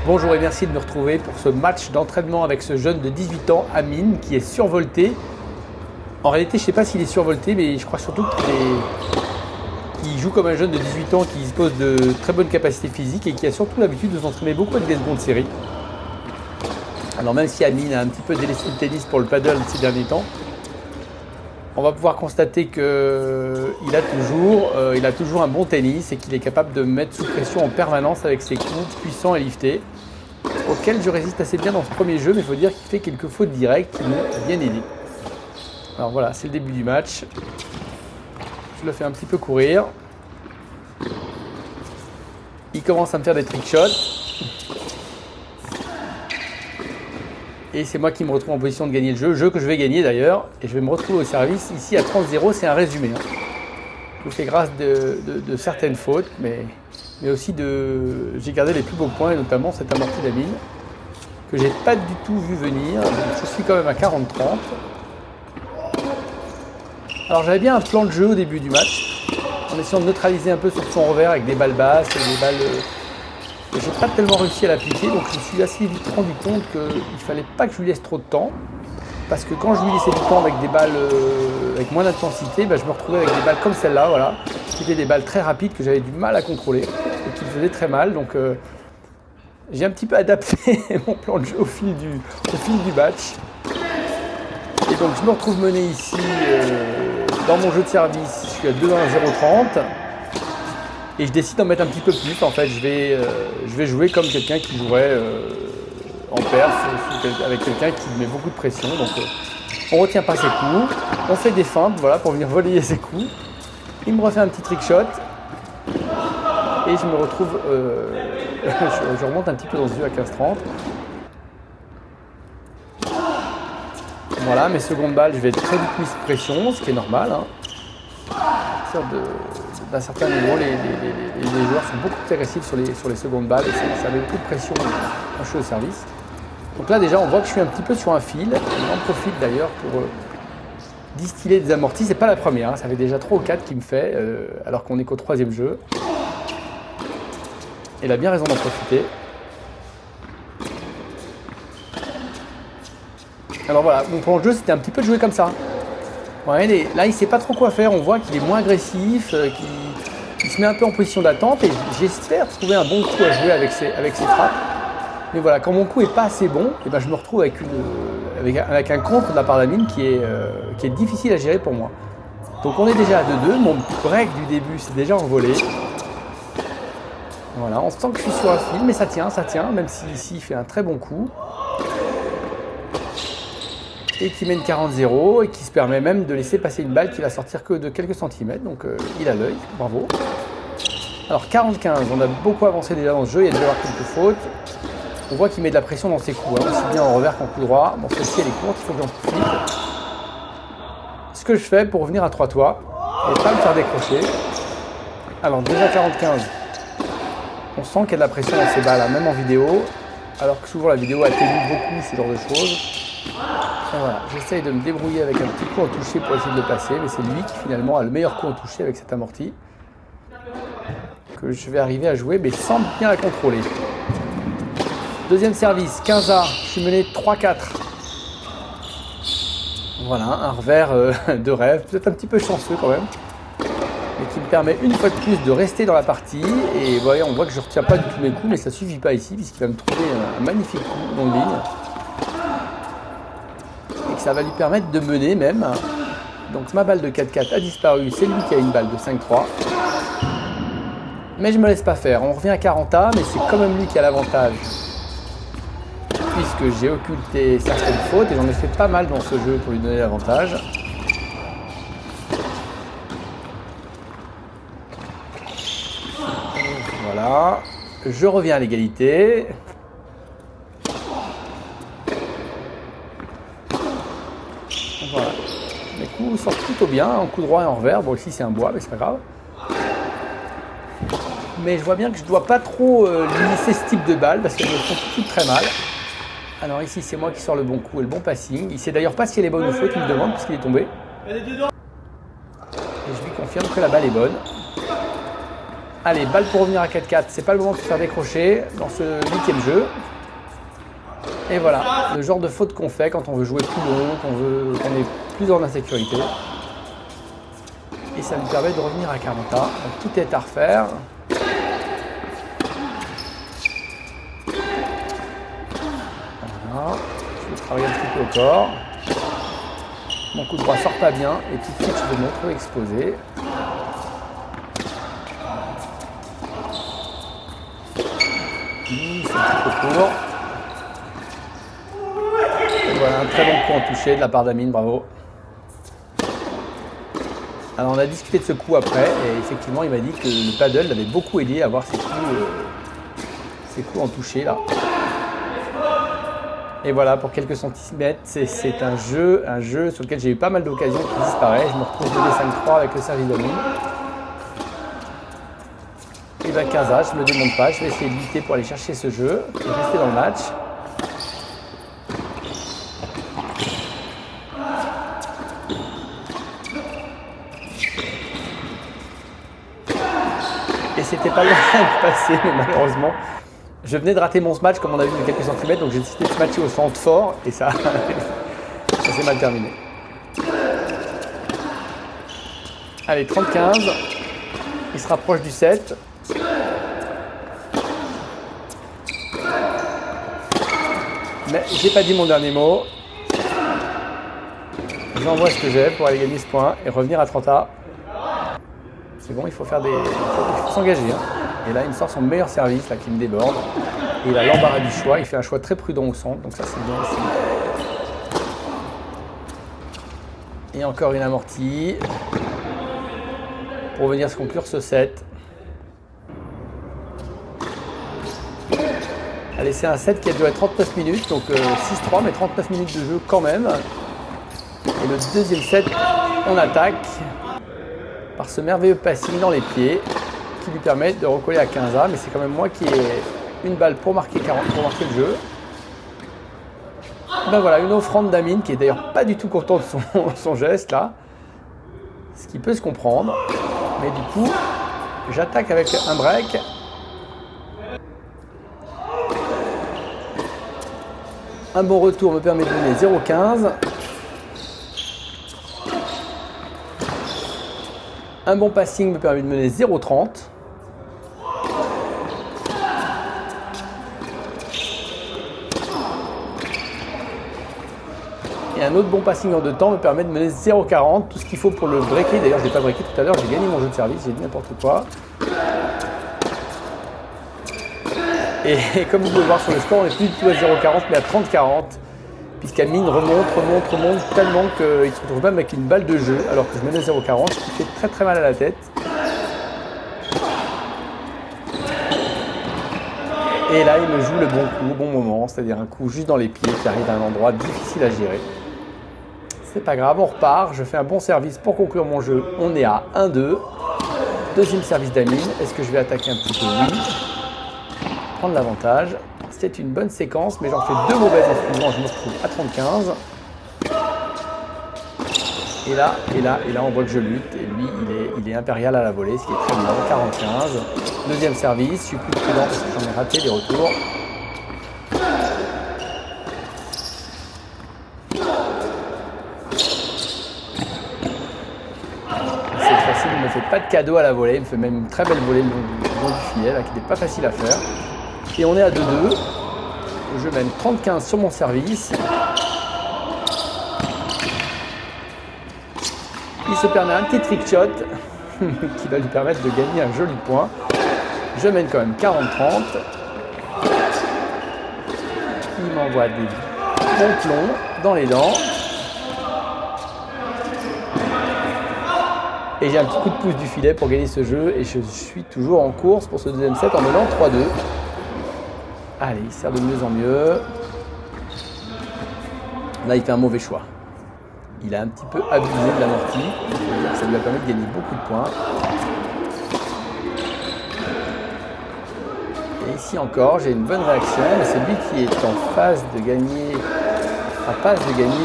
Bonjour et merci de me retrouver pour ce match d'entraînement avec ce jeune de 18 ans, Amine, qui est survolté. En réalité, je ne sais pas s'il est survolté, mais je crois surtout qu'il joue comme un jeune de 18 ans qui dispose de très bonnes capacités physiques et qui a surtout l'habitude de s'entraîner beaucoup avec des secondes séries. Alors même si Amine a un petit peu délaissé le tennis pour le paddle ces derniers temps, on va pouvoir constater qu'il a toujours un bon tennis et qu'il est capable de me mettre sous pression en permanence avec ses coups puissants et liftés, auxquels je résiste assez bien dans ce premier jeu, mais il faut dire qu'il fait quelques fautes directes qui m'ont bien aidé. Alors voilà, c'est le début du match. Je le fais un petit peu courir. Il commence à me faire des trick shots. Et c'est moi qui me retrouve en position de gagner le jeu que je vais gagner d'ailleurs. Et je vais me retrouver au service. Ici à 30-0, c'est un résumé. Je fais grâce de certaines fautes, mais aussi j'ai gardé les plus beaux points, et notamment cette amortie d'Amine, que j'ai pas du tout vu venir. Donc je suis quand même à 40-30. Alors j'avais bien un plan de jeu au début du match, en essayant de neutraliser un peu sur son revers avec des balles basses et des balles... Et j'ai pas tellement réussi à l'appliquer, donc je me suis assez vite rendu compte qu'il fallait pas que je lui laisse trop de temps, parce que quand je lui laissais du temps avec des balles avec moins d'intensité, je me retrouvais avec des balles comme celle-là, voilà, qui étaient des balles très rapides que j'avais du mal à contrôler et qui me faisaient très mal. Donc j'ai un petit peu adapté mon plan de jeu au fil du match. Et donc je me retrouve mené ici dans mon jeu de service. Je suis à 2-1-0-30. Et je décide d'en mettre un petit peu plus. En fait, je vais jouer comme quelqu'un qui jouerait en perf, avec quelqu'un qui met beaucoup de pression. Donc, on retient pas ses coups, on fait des feintes, voilà, pour venir voler ses coups. Il me refait un petit trick shot. Et je me retrouve... je remonte un petit peu dans ce jeu à 15-30. Voilà, mes secondes balles, je vais être très vite mis sous pression, ce qui est normal. À partir d'un certain niveau, les joueurs sont beaucoup plus agressifs sur les secondes balles et ça met beaucoup de pression quand je suis au service. Donc là déjà on voit que je suis un petit peu sur un fil. On en profite d'ailleurs pour distiller des amortis. C'est pas la première, ça fait déjà 3 ou 4 qui me fait alors qu'on est qu'au 3e jeu. Et il a bien raison d'en profiter. Alors voilà, mon plan de jeu c'était un petit peu de jouer comme ça. Ouais, là, il ne sait pas trop quoi faire. On voit qu'il est moins agressif, qu'il se met un peu en position d'attente. Et j'espère trouver un bon coup à jouer avec ses frappes. Mais voilà, quand mon coup n'est pas assez bon, je me retrouve avec un contre de la part d'Amine qui est difficile à gérer pour moi. Donc on est déjà à 2-2. Mon break du début s'est déjà envolé. Voilà, on sent que je suis sur un fil, mais ça tient, même si ici il fait un très bon coup. Et qui mène 40-0 et qui se permet même de laisser passer une balle qui va sortir que de quelques centimètres. Donc il a l'œil, bravo. Alors 40-15, on a beaucoup avancé déjà dans ce jeu, il y a déjà quelques fautes. On voit qu'il met de la pression dans ses coups, aussi bien en revers qu'en coup droit. Bon, celle-ci elle est courte, il faut que j'en profite. Ce que je fais pour revenir à 3 toits et pas me faire décrocher. Alors déjà 40-15, on sent qu'il y a de la pression dans ces balles, même en vidéo. Alors que souvent la vidéo atténue beaucoup ce genre de choses. Et voilà, j'essaye de me débrouiller avec un petit coup en touché pour essayer de le passer, mais c'est lui qui finalement a le meilleur coup en touché avec cette amortie que je vais arriver à jouer, mais sans bien la contrôler. Deuxième service, 15A, je suis mené 3-4. Voilà, un revers de rêve, peut-être un petit peu chanceux quand même, mais qui me permet une fois de plus de rester dans la partie. Et voyez, on voit que je ne retiens pas du tout mes coups, mais ça ne suffit pas ici, puisqu'il va me trouver un magnifique coup longue ligne. Ça va lui permettre de mener même. Donc ma balle de 4-4 a disparu, c'est lui qui a une balle de 5-3. Mais je ne me laisse pas faire, on revient à 40A, mais c'est quand même lui qui a l'avantage. Puisque j'ai occulté certaines fautes et j'en ai fait pas mal dans ce jeu pour lui donner l'avantage. Voilà, je reviens à l'égalité. Voilà. Les coups sortent plutôt bien, en coup droit et en revers. Bon, ici c'est un bois, mais c'est pas grave. Mais je vois bien que je dois pas trop limiter ce type de balle parce qu'elles me font toutes très mal. Alors ici c'est moi qui sors le bon coup et le bon passing. Il sait d'ailleurs pas si elle est bonne ou faute, il me demande puisqu'il est tombé. Et je lui confirme que la balle est bonne. Allez, balle pour revenir à 4-4. C'est pas le moment de se faire décrocher dans ce 8e jeu. Et voilà, le genre de faute qu'on fait quand on veut jouer plus long, qu'on est plus en insécurité. Et ça nous permet de revenir à 40 A. Donc tout est à refaire. Voilà. Je vais travailler un petit peu au corps. Mon coup de droit sort pas bien. Et puis fixe de montre exposé. C'est un petit peu court. Et voilà, un très bon coup en touché de la part d'Amine, bravo. Alors on a discuté de ce coup après et effectivement il m'a dit que le paddle l'avait beaucoup aidé à avoir ces coups en touché là. Et voilà, pour quelques centimètres, c'est un jeu sur lequel j'ai eu pas mal d'occasions qui disparaît. Je me retrouve 2D5-3 avec le service d'Amine. Et bien 15A, je ne me démonte pas, je vais essayer de lutter pour aller chercher ce jeu et rester dans le match. Et c'était pas loin de passer, mais malheureusement, je venais de rater mon smash comme on a vu de quelques centimètres, donc j'ai décidé de smatcher au centre fort et ça, ça s'est mal terminé. Allez, 30-15, il se rapproche du 7. Mais j'ai pas dit mon dernier mot. J'envoie ce que j'ai pour aller gagner ce point et revenir à 30A. C'est bon, il faut s'engager. Hein. Et là, il me sort son meilleur service là, qui me déborde. Et il a l'embarras du choix. Il fait un choix très prudent au centre. Donc ça, c'est bien aussi. Et encore une amortie. Pour venir se conclure ce set. Allez, c'est un set qui a duré 39 minutes. Donc 6-3, mais 39 minutes de jeu quand même. Et le deuxième set, on attaque par ce merveilleux passing dans les pieds qui lui permet de recoller à 15A, mais c'est quand même moi qui ai une balle pour marquer 40, pour marquer le jeu. Ben voilà, une offrande d'Amine qui est d'ailleurs pas du tout content de son geste là, ce qui peut se comprendre, mais du coup j'attaque avec un break. Un bon retour me permet de donner 0,15. Un bon passing me permet de mener 0,30. Et un autre bon passing en 2 temps me permet de mener 0,40. Tout ce qu'il faut pour le breaker. D'ailleurs, je n'ai pas breaké tout à l'heure. J'ai gagné mon jeu de service. J'ai dit n'importe quoi. Et comme vous pouvez voir sur le score, on n'est plus du tout à 0,40 mais à 30,40. Puisqu'Amine remonte tellement qu'il se retrouve même avec une balle de jeu alors que je menais 0,40, ce qui fait très très mal à la tête. Et là, il me joue le bon coup au bon moment, c'est-à-dire un coup juste dans les pieds qui arrive à un endroit difficile à gérer. C'est pas grave, on repart, je fais un bon service pour conclure mon jeu. On est à 1-2. Deuxième service d'Amine. Est-ce que je vais attaquer un petit peu? Oui. Prendre l'avantage. C'est une bonne séquence, mais j'en fais 2 mauvaises en suivant, je me retrouve à 35. Et là, on voit que je lutte. Et lui, il est impérial à la volée, ce qui est très bien. 45. Deuxième service, je suis plus prudent parce que j'en ai raté les retours. C'est facile, il ne me fait pas de cadeau à la volée. Il me fait même une très belle volée le long du filet, là, qui n'est pas facile à faire. Et on est à 2-2. Je mène 30-15 sur mon service. Il se permet un petit trick shot qui va lui permettre de gagner un joli point. Je mène quand même 40-30. Il m'envoie des bons plombs dans les dents. Et j'ai un petit coup de pouce du filet pour gagner ce jeu. Et je suis toujours en course pour ce deuxième set en menant 3-2. Allez, il sert de mieux en mieux. Là, il fait un mauvais choix. Il a un petit peu abusé de l'amorti. Ça lui a permis de gagner beaucoup de points. Et ici encore, j'ai une bonne réaction. Mais c'est lui qui est en phase de gagner,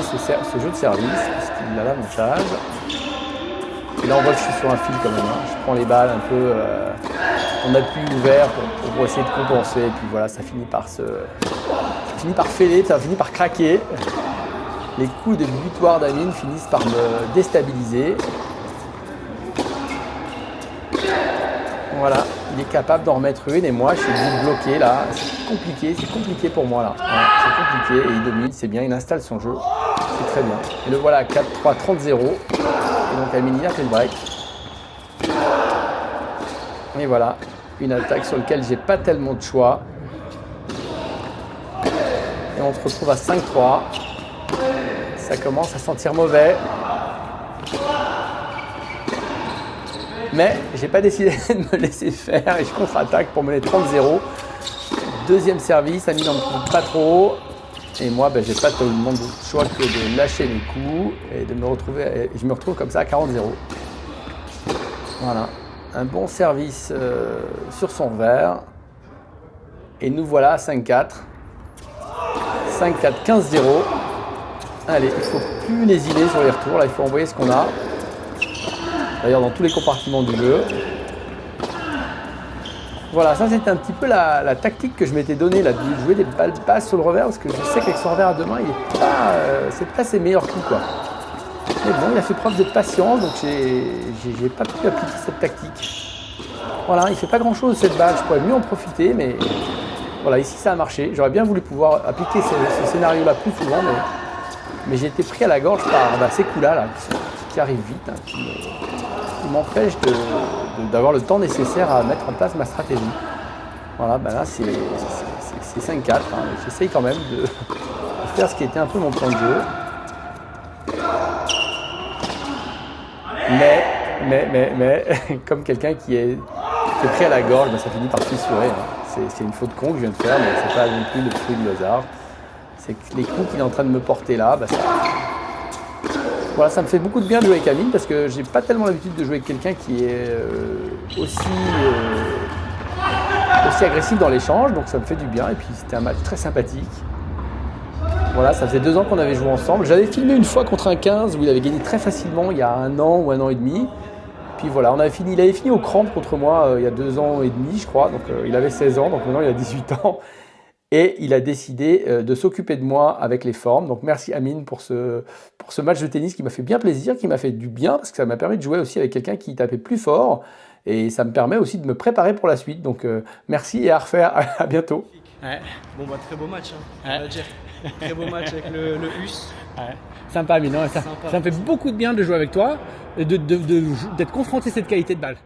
ce jeu de service, puisqu'il a l'avantage. Et là, on voit que je suis sur un fil quand même. Hein. Je prends les balles un peu ton appui ouvert pour essayer de compenser. Et puis voilà, ça finit par fêler, ça finit par craquer. Les coups de butoir d'Amine finissent par me déstabiliser. Voilà, il est capable d'en remettre une et moi je suis bloqué là. C'est compliqué pour moi là. Voilà, c'est compliqué et il domine, c'est bien, il installe son jeu. C'est très bien. Et le voilà, 4-3, 30-0. Et donc Amine il a fait le break. Et voilà, une attaque sur laquelle j'ai pas tellement de choix. Et on se retrouve à 5-3. Ça commence à sentir mauvais. Mais j'ai pas décidé de me laisser faire et je contre-attaque pour mener 30-0. Deuxième service, Amine n'en trouve pas trop. Et moi, j'ai pas tellement de choix que de lâcher mes coups et de me retrouver. Et je me retrouve comme ça à 40-0. Voilà, un bon service sur son revers. Et nous voilà à 5-4. 5-4, 15-0. Allez, il ne faut plus lésiner sur les retours. Là, il faut envoyer ce qu'on a. D'ailleurs, dans tous les compartiments du jeu. Voilà, ça c'était un petit peu la tactique que je m'étais donnée, là, de jouer des balles basses sur le revers, parce que je sais qu'avec son revers à deux mains, c'est pas ses meilleurs coups, quoi. Mais bon, il a fait preuve de patience, donc j'ai pas pu appliquer cette tactique. Voilà, il fait pas grand chose cette balle, je pourrais mieux en profiter, mais voilà, ici ça a marché. J'aurais bien voulu pouvoir appliquer ce scénario-là plus souvent, mais j'ai été pris à la gorge par ces coups-là, là, qui arrivent vite, hein, qui m'empêchent d'avoir le temps nécessaire à mettre en place ma stratégie. Voilà, là c'est 5-4. Hein, j'essaye quand même de faire ce qui était un peu mon plan de jeu. Mais comme quelqu'un qui est pris à la gorge, ça finit par fissurer. Hein. C'est une faute con que je viens de faire, mais c'est pas non plus le fruit du hasard. C'est que les coups qu'il est en train de me porter là, voilà, ça me fait beaucoup de bien de jouer avec Amine parce que j'ai pas tellement l'habitude de jouer avec quelqu'un qui est aussi agressif dans l'échange, donc ça me fait du bien. Et puis c'était un match très sympathique. Voilà, ça faisait 2 ans qu'on avait joué ensemble. J'avais filmé une fois contre un 15 où il avait gagné très facilement il y a 1 an ou 1 an et demi. Puis voilà, il avait fini au crampe contre moi il y a 2 ans et demi, je crois. Donc il avait 16 ans, donc maintenant il a 18 ans. Et il a décidé de s'occuper de moi avec les formes. Donc merci Amine pour ce match de tennis qui m'a fait bien plaisir, qui m'a fait du bien, parce que ça m'a permis de jouer aussi avec quelqu'un qui tapait plus fort. Et ça me permet aussi de me préparer pour la suite. Donc merci et à refaire. À bientôt. Ouais. Bon très beau match, hein, on va dire. Très beau match avec le US. Ouais. Sympa Amine, ça me fait beaucoup de bien de jouer avec toi et d'être confronté à cette qualité de balle.